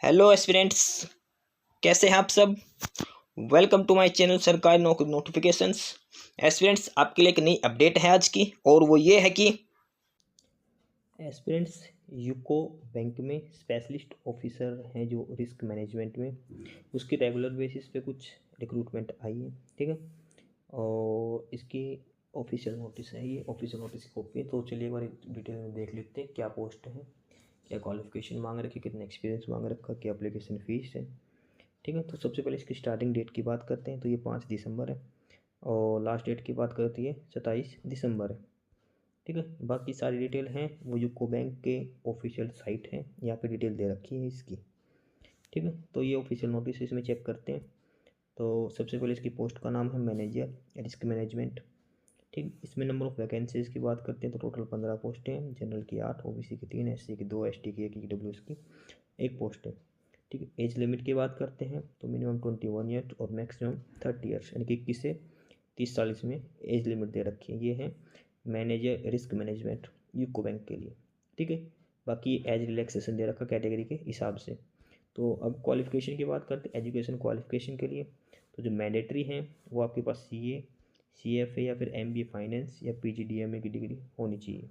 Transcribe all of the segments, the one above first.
Hello aspirants, कैसे हैं आप सब। वेलकम टू माय चैनल सरकारी नौकरी नोटिफिकेशंस। एस्पिरेंट्स, आपके लिए एक नई अपडेट है आज की, और वो ये है कि एस्पिरेंट्स यूको बैंक में स्पेशलिस्ट ऑफिसर हैं जो रिस्क मैनेजमेंट में, उसकी रेगुलर बेसिस पे कुछ रिक्रूटमेंट आई है। ठीक है, और इसकी ऑफिशियल नोटिस है, ये ऑफिशियल नोटिस की कॉपी है। तो चलिए एक बार डिटेल में देख लेते हैं क्या पोस्ट है, क्या क्वालिफिकेशन मांग रखी, कितना एक्सपीरियंस मांग रखा, क्या एप्लीकेशन फ़ीस है। ठीक है, तो सबसे पहले इसकी स्टार्टिंग डेट की बात करते हैं। तो ये 5 दिसंबर है और लास्ट डेट की बात करती है 27 दिसंबर है। ठीक है, बाकी सारी डिटेल हैं वो यूको बैंक के ऑफिशियल साइट है, यहाँ पे डिटेल दे रखी है इसकी। ठीक है, तो ये ऑफिशियल नोटिस इसमें चेक करते हैं। तो सबसे पहले इसकी पोस्ट का नाम है मैनेजर रिस्क मैनेजमेंट। ठीक, इसमें नंबर ऑफ़ वैकेंसीज़ की बात करते हैं तो टोटल 15 पोस्टें हैं। जनरल की 8, ओबीसी की 3, एससी की 2, एसटी की 1, ईडब्ल्यूएस की 1 पोस्ट है। ठीक है, एज लिमिट की बात करते हैं तो मिनिमम 21 ईयर्स और मैक्सिमम 30 ईयर्स, यानी कि 21 से 30 साल इसमें एज लिमिट दे रखी है। ये है manager risk management UCO bank के लिए। ठीक है, बाकी एज रिलैक्सेशन दे रखा कैटेगरी के हिसाब से। तो अब क्वालिफिकेशन की बात करते हैं। एजुकेशन क्वालिफिकेशन के लिए तो जो मैंडेटरी हैं वो आपके पास सीए, सीएफए या फिर एमबीए फाइनेंस या पीजीडीएमए की डिग्री होनी चाहिए।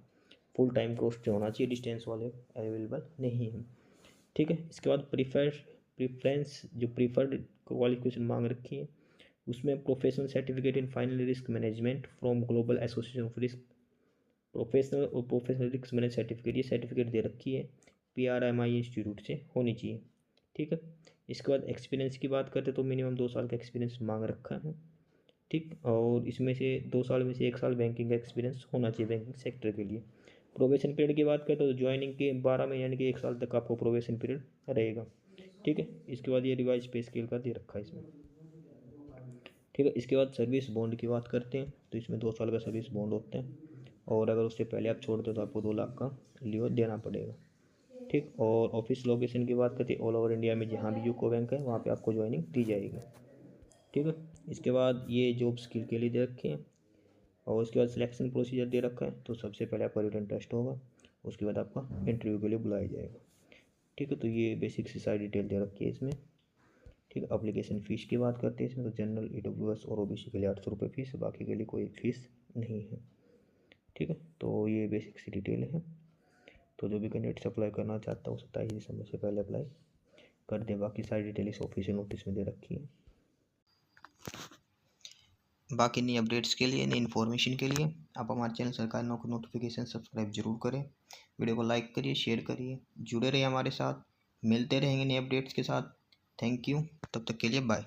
फुल टाइम कोर्स जो होना चाहिए, डिस्टेंस वाले अवेलेबल नहीं है। ठीक है, इसके बाद प्रीफरेंस जो प्रीफर्ड क्वालिफिकेशन मांग रखी है उसमें professional certificate in final risk management from global association of risk, professional risk manage certificate, ये सर्टिफिकेट दे रखी है PRMI इंस्टीट्यूट से होनी चाहिए। ठीक है, इसके बाद एक्सपीरियंस की बात करते तो मिनिमम 2 साल का एक्सपीरियंस मांग रखा है। ठीक, और इसमें से 2 साल में से 1 साल बैंकिंग का एक्सपीरियंस होना चाहिए बैंकिंग सेक्टर के लिए। प्रोबेशन पीरियड की बात करें तो ज्वाइनिंग के 12 महीने यानी कि 1 साल तक आपको प्रोबेशन पीरियड रहेगा। ठीक है, इसके बाद ये रिवाइज पे स्केल का दे रखा है इसमें। ठीक है, इसके बाद सर्विस बॉन्ड की बात करते हैं तो इसमें 2 साल का सर्विस बॉन्ड होता है, और अगर उससे पहले आप छोड़ते हो तो आपको 2 लाख का लीव देना पड़ेगा। ठीक, और ऑफिस लोकेशन की बात करते हैं ऑल ओवर इंडिया में जहाँ भी यूको बैंक है वहाँ पे आपको ज्वाइनिंग दी जाएगी। ठीक है, इसके बाद ये जॉब स्किल के लिए दे रखे हैं, और उसके बाद सिलेक्शन प्रोसीजर दे रखा है। तो सबसे पहले आपका रिटन टेस्ट होगा, उसके बाद आपका इंटरव्यू के लिए बुलाया जाएगा। ठीक है, तो ये बेसिक सी सारी डिटेल दे रखी है इसमें। ठीक है, अप्लीकेशन फ़ीस की बात करते हैं इसमें तो जनरल, ईडब्ल्यूएस और ओबीसी के लिए 800 रुपये फ़ीस, बाकी के लिए कोई फ़ीस नहीं है। ठीक है, तो ये बेसिक सी डिटेल है। तो जो भी कैंडिडेट्स अप्लाई करना चाहता है वो 27 दिसंबर से पहले अप्लाई कर दे। बाकी सारी डिटेल इस ऑफिशियल नोटिस में दे रखी है। बाकी नई अपडेट्स के लिए, नई इन्फॉर्मेशन के लिए आप हमारे चैनल सरकारी नौकरी नोटिफिकेशन सब्सक्राइब जरूर करें। वीडियो को लाइक करिए, शेयर करिए, जुड़े रहिए हमारे साथ। मिलते रहेंगे नए अपडेट्स के साथ। थैंक यू, तब तक के लिए बाय।